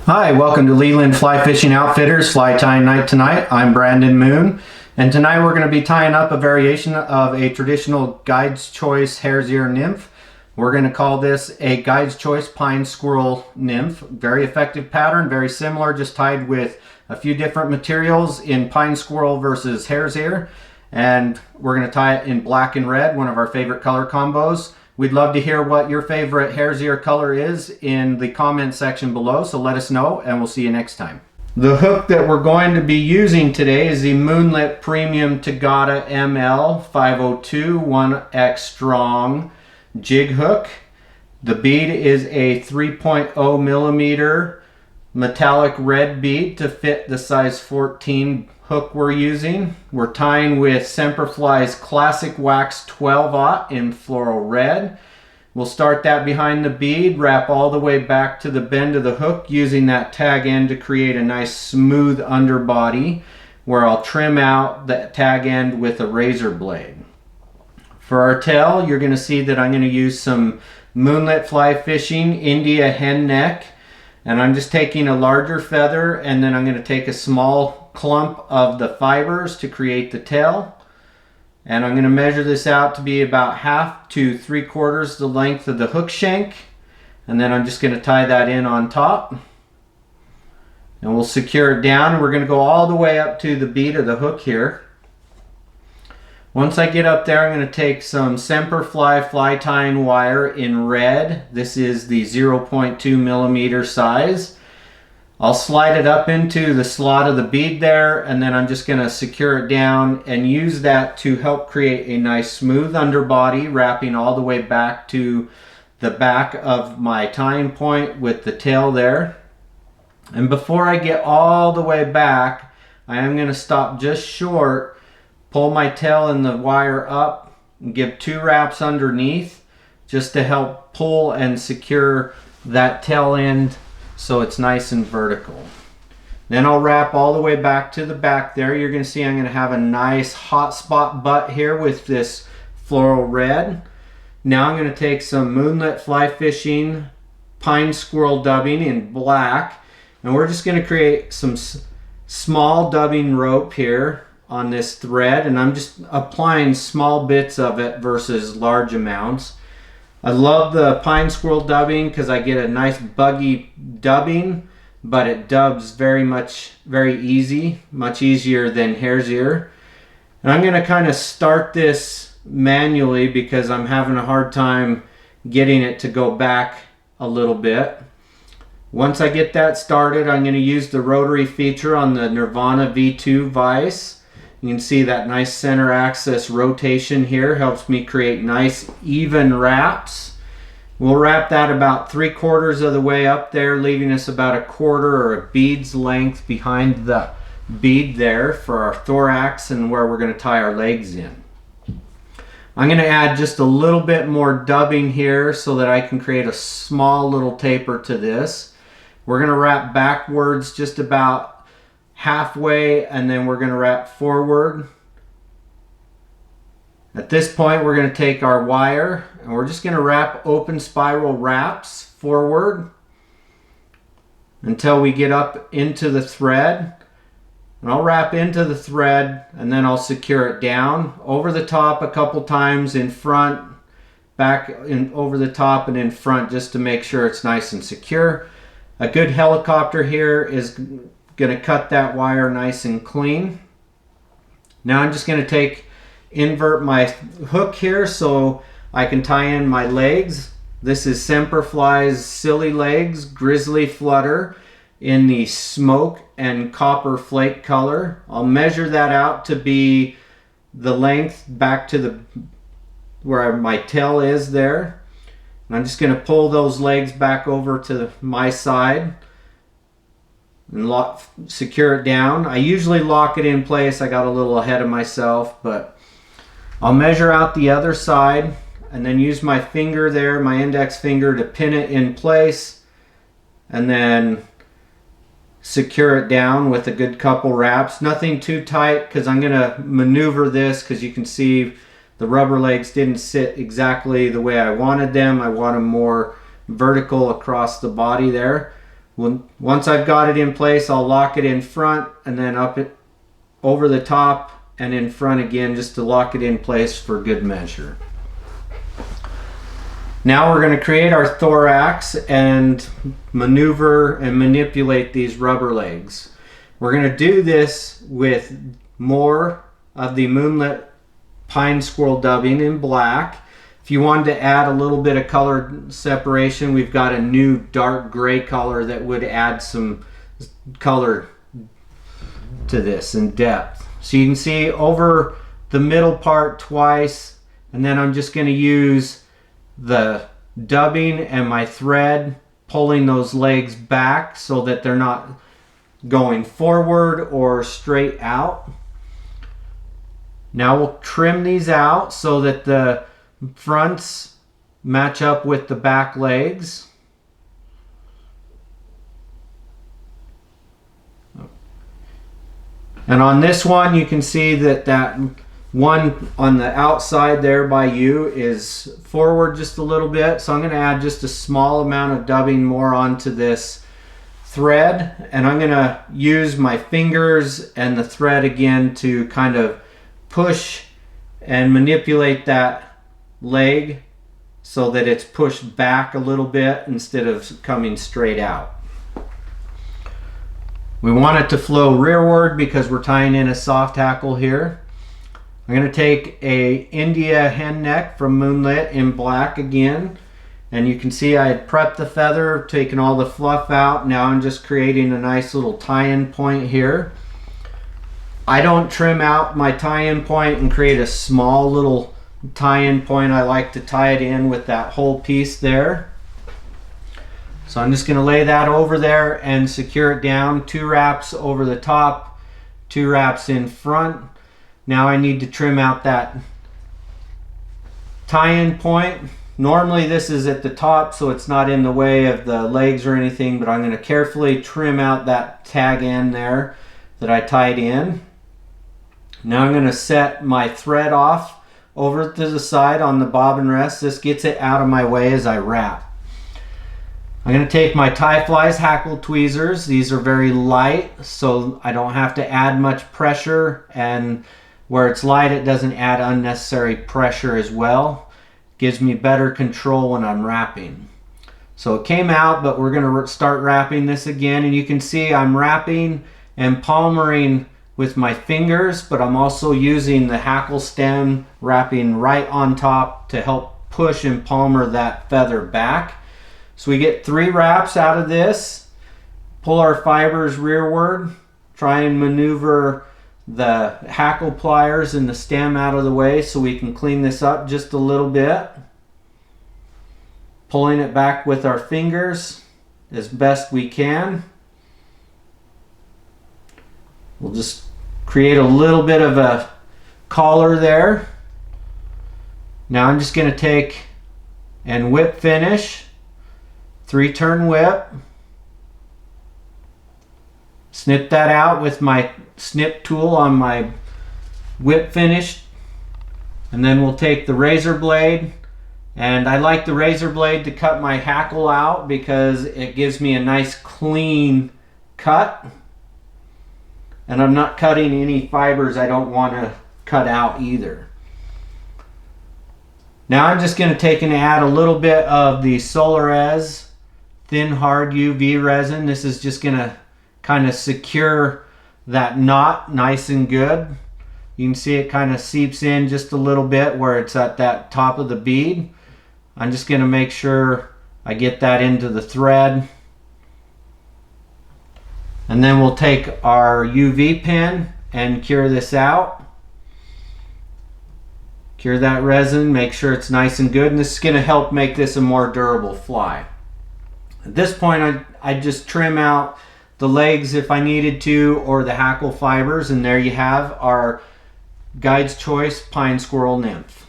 Hi, welcome to Leland Fly Fishing Outfitters Fly Tying Night Tonight. I'm Brandon Moon, and tonight we're going to be tying up a variation of a traditional Guide's Choice Hare nymph. We're going to call this a Guide's Choice Pine Squirrel Nymph. Very effective pattern, very similar, just tied with a few different materials in pine squirrel versus hare's ear. And we're going to tie it in black and red, one of our favorite color combos. We'd love to hear what your favorite hare's ear color is in the comment section below, so let us know and we'll see you next time. The hook that we're going to be using today is the Moonlit Premium Tagata ML 502 1X Strong jig hook. The bead is a 3.0 millimeter metallic red bead to fit the size 14 hook we're using. We're tying with Semperfli's Classic Wax 12-aught in floral red. We'll start that behind the bead, wrap all the way back to the bend of the hook using that tag end to create a nice smooth underbody where I'll trim out the tag end with a razor blade. For our tail, you're going to see that I'm going to use some Moonlit Fly Fishing India hen neck, and I'm just taking a larger feather and then I'm going to take a small clump of the fibers to create the tail, and I'm going to measure this out to be about 1/2 to 3/4 the length of the hook shank, and then I'm just going to tie that in on top and we'll secure it down. We're going to go all the way up to the bead of the hook here. Once I get up there, I'm going to take some Semperfli fly tying wire in red. This is the 0.2 millimeter size. I'll slide it up into the slot of the bead there, and then I'm just going to secure it down and use that to help create a nice smooth underbody, wrapping all the way back to the back of my tying point with the tail there. And before I get all the way back, I am going to stop just short, pull my tail and the wire up, and give 2 wraps underneath just to help pull and secure that tail end so it's nice and vertical. Then I'll wrap all the way back to the back there. You're going to see I'm going to have a nice hot spot butt here with this floral red. Now I'm going to take some Moonlit Fly Fishing Pine Squirrel dubbing in black, and we're just going to create some small dubbing rope here on this thread, and I'm just applying small bits of it versus large amounts. I love the pine squirrel dubbing because I get a nice buggy dubbing, but it dubs very easy, much easier than hare's ear. And I'm going to kind of start this manually because I'm having a hard time getting it to go back a little bit. Once I get that started, I'm going to use the rotary feature on the Nirvana V2 vise. You can see that nice center axis rotation here helps me create nice even wraps. We'll wrap that about 3/4 of the way up there, leaving us about 1/4 or a bead's length behind the bead there for our thorax and where we're going to tie our legs in. I'm going to add just a little bit more dubbing here so that I can create a small little taper to this. We're going to wrap backwards just about halfway, and then we're going to wrap forward. At this point, we're going to take our wire and we're just going to wrap open spiral wraps forward until we get up into the thread. And I'll wrap into the thread and then I'll secure it down over the top a couple times, in front, back, in over the top and in front, just to make sure it's nice and secure. A good helicopter here is going to cut that wire nice and clean. Now I'm just going to invert my hook here so I can tie in my legs. This is Semperfli's Silly Legs Grizzly Flutter in the smoke and copper flake color. I'll measure that out to be the length back to where my tail is there. And I'm just going to pull those legs back over to my side and secure it down. I usually lock it in place. I got a little ahead of myself, but I'll measure out the other side and then use my finger there, my index finger, to pin it in place and then secure it down with a good couple wraps. Nothing too tight because I'm going to maneuver this, because you can see the rubber legs didn't sit exactly the way I wanted them. I want them more vertical across the body there. Once I've got it in place, I'll lock it in front and then up it over the top and in front again, just to lock it in place for good measure. Now we're going to create our thorax and maneuver and manipulate these rubber legs. We're going to do this with more of the Moonlit Pine Squirrel dubbing in black. If you wanted to add a little bit of color separation, we've got a new dark gray color that would add some color to this in depth. So you can see over the middle part twice, and then I'm just going to use the dubbing and my thread pulling those legs back so that they're not going forward or straight out. Now we'll trim these out so that the fronts match up with the back legs. And on this one, you can see that that one on the outside there by you is forward just a little bit. So I'm going to add just a small amount of dubbing more onto this thread. And I'm going to use my fingers and the thread again to kind of push and manipulate that leg so that it's pushed back a little bit instead of coming straight out. We want it to flow rearward because we're tying in a soft hackle here. I'm going to take a India hen neck from Moonlit in black again, and you can see I had prepped the feather, taken all the fluff out. Now I'm just creating a nice little tie-in point here. I don't trim out my tie-in point and create a small little tie-in point. I like to tie it in with that whole piece there. So I'm just going to lay that over there and secure it down. 2 wraps over the top, 2 wraps in front. Now I need to trim out that tie-in point. Normally this is at the top so it's not in the way of the legs or anything, but I'm going to carefully trim out that tag end there that I tied in. Now I'm going to set my thread off over to the side on the bobbin rest. This gets it out of my way as I wrap. I'm going to take my tie flies hackle tweezers. These are very light, so I don't have to add much pressure, and where it's light it doesn't add unnecessary pressure as well. Gives me better control when I'm wrapping. So it came out, but we're going to start wrapping this again, and you can see I'm wrapping and palmering with my fingers, but I'm also using the hackle stem, wrapping right on top to help push and palmer that feather back. So we get 3 wraps out of this. Pull our fibers rearward, try and maneuver the hackle pliers and the stem out of the way so we can clean this up just a little bit. Pulling it back with our fingers as best we can. We'll just create a little bit of a collar there. Now I'm just going to take and whip finish. 3-turn whip. Snip that out with my snip tool on my whip finish. And then we'll take the razor blade. And I like the razor blade to cut my hackle out because it gives me a nice clean cut. And I'm not cutting any fibers I don't want to cut out either. Now I'm just going to take and add a little bit of the Solarez thin hard UV resin. This is just going to kind of secure that knot nice and good. You can see it kind of seeps in just a little bit where it's at that top of the bead. I'm just going to make sure I get that into the thread. And then we'll take our UV pen and cure this out. Cure that resin, make sure it's nice and good, and this is going to help make this a more durable fly. At this point I just trim out the legs if I needed to, or the hackle fibers, and there you have our Guide's Choice Pine Squirrel Nymph.